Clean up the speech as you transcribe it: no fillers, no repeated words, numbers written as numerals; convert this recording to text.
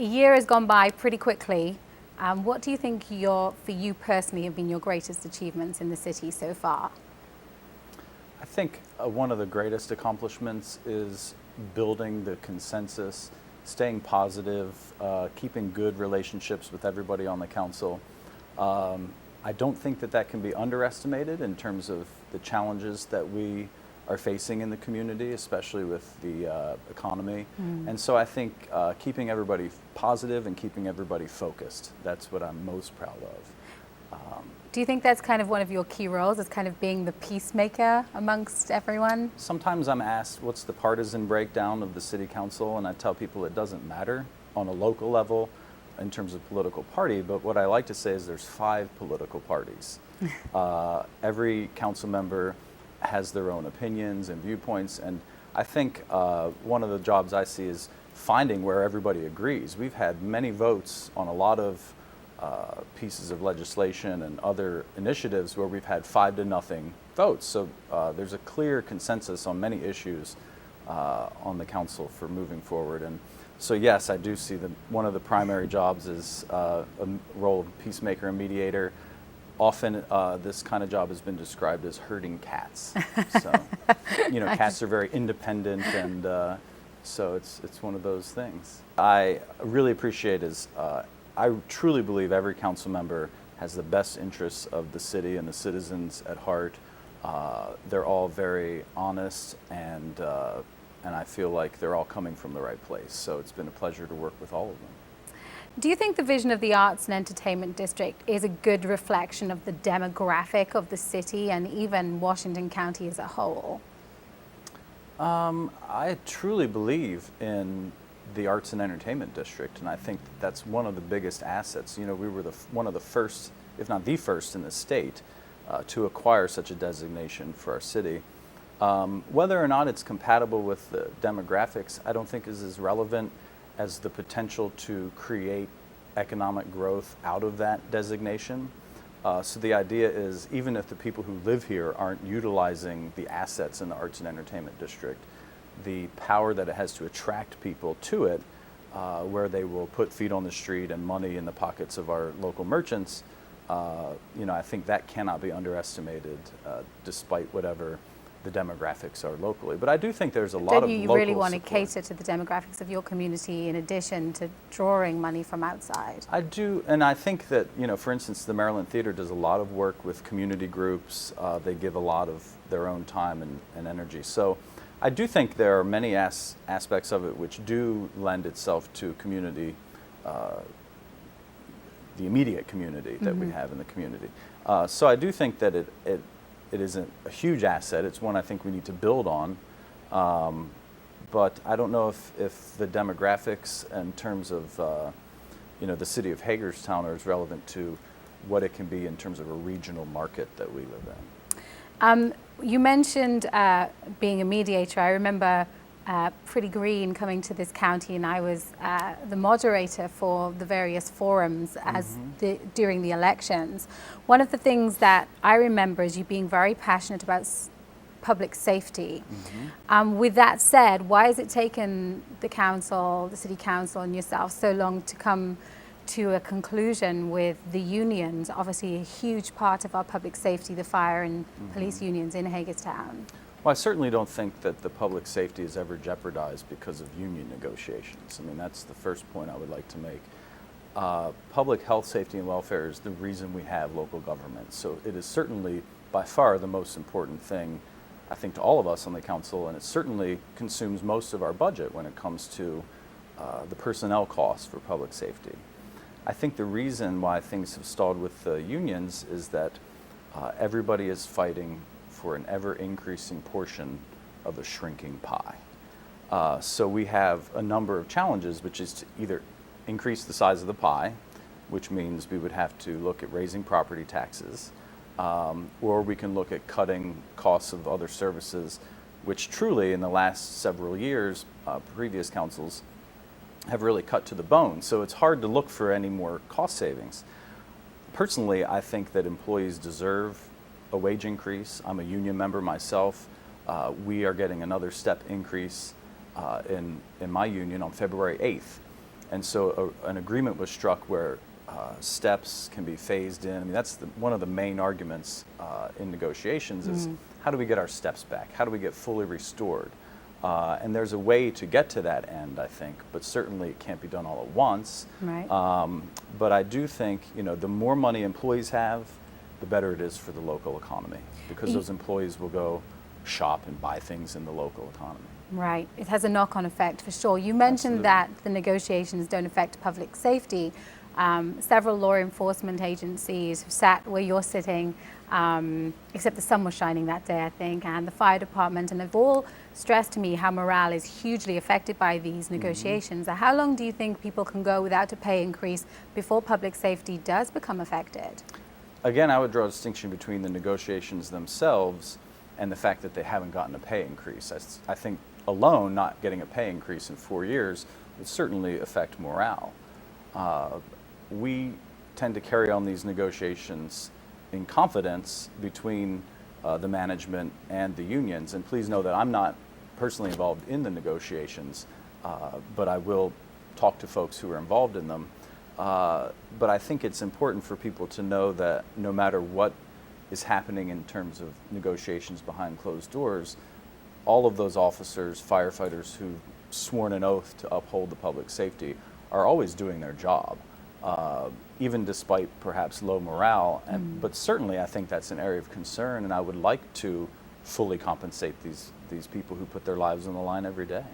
A year has gone by pretty quickly. What do you think for you personally, have been your greatest achievements in the city so far? I think one of the greatest accomplishments is building the consensus, staying positive, keeping good relationships with everybody on the council. I don't think that can be underestimated in terms of the challenges that we are facing in the community, especially with the economy. And so I think keeping everybody positive and keeping everybody focused, that's what I'm most proud of. Do you think that's kind of one of your key roles, as kind of being the peacemaker amongst everyone? Sometimes I'm asked what's the partisan breakdown of the city council, and I tell people it doesn't matter on a local level in terms of political party, but what I like to say is there's 5 political parties. Every council member has their own opinions and viewpoints, and I think one of the jobs I see is finding where everybody agrees. We've had many votes on a lot of pieces of legislation and other initiatives where we've had 5-0 votes. So there's a clear consensus on many issues on the council for moving forward. And so yes, I do see that one of the primary jobs is a role of peacemaker and mediator. Often this kind of job has been described as herding cats. So, cats are very independent, and so it's one of those things. I really appreciate I truly believe every council member has the best interests of the city and the citizens at heart. They're all very honest, and I feel like they're all coming from the right place. So it's been a pleasure to work with all of them. Do you think the vision of the Arts and Entertainment District is a good reflection of the demographic of the city and even Washington County as a whole? I truly believe in the Arts and Entertainment District, and I think that's one of the biggest assets. We were one of the first, if not the first in the state, to acquire such a designation for our city. Whether or not it's compatible with the demographics, I don't think is as relevant as the potential to create economic growth out of that designation. So the idea is, even if the people who live here aren't utilizing the assets in the Arts and Entertainment District, the power that it has to attract people to it, where they will put feet on the street and money in the pockets of our local merchants, I think that cannot be underestimated, despite whatever the demographics are locally. But I do think there's a lot of local support. You really want to cater to the demographics of your community in addition to drawing money from outside? I do, and I think that, for instance, the Maryland Theater does a lot of work with community groups. They give a lot of their own time and energy. So I do think there are many aspects of it which do lend itself to community, the immediate community that we have in the community. So I do think that it isn't a huge asset. It's one I think we need to build on. But I don't know if the demographics in terms of the city of Hagerstown are as relevant to what it can be in terms of a regional market that we live in. You mentioned being a mediator. I remember Pretty Green coming to this county, and I was the moderator for the various forums during the elections. One of the things that I remember is you being very passionate about public safety. With that said, why has it taken the council, the city council, and yourself so long to come to a conclusion with the unions, obviously a huge part of our public safety, the fire and police unions in Hagerstown? Well, I certainly don't think that the public safety is ever jeopardized because of union negotiations. I mean, that's the first point I would like to make. Public health, safety, and welfare is the reason we have local government. So it is certainly by far the most important thing, I think, to all of us on the council, and it certainly consumes most of our budget when it comes to the personnel costs for public safety. I think the reason why things have stalled with the unions is that everybody is fighting for an ever-increasing portion of a shrinking pie. So we have a number of challenges, which is to either increase the size of the pie, which means we would have to look at raising property taxes, or we can look at cutting costs of other services, which truly in the last several years, previous councils have really cut to the bone. So it's hard to look for any more cost savings. Personally, I think that employees deserve a wage increase. I'm a union member myself. We are getting another step increase in my union on February 8th. And so an agreement was struck where steps can be phased in. I mean, that's one of the main arguments in negotiations is how do we get our steps back? How do we get fully restored? And there's a way to get to that end, I think, but certainly it can't be done all at once. Right. But I do think, the more money employees have, the better it is for the local economy, because those employees will go shop and buy things in the local economy. Right. It has a knock-on effect for sure. You mentioned that the negotiations don't affect public safety. Several law enforcement agencies have sat where you're sitting, except the sun was shining that day, I think, and the fire department, and have all stressed to me how morale is hugely affected by these negotiations. How long do you think people can go without a pay increase before public safety does become affected? Again, I would draw a distinction between the negotiations themselves and the fact that they haven't gotten a pay increase. I think alone, not getting a pay increase in 4 years would certainly affect morale. We tend to carry on these negotiations in confidence between the management and the unions. And please know that I'm not personally involved in the negotiations, but I will talk to folks who are involved in them. But I think it's important for people to know that no matter what is happening in terms of negotiations behind closed doors, all of those officers, firefighters who've sworn an oath to uphold the public safety are always doing their job, even despite perhaps low morale. But certainly I think that's an area of concern, and I would like to fully compensate these people who put their lives on the line every day.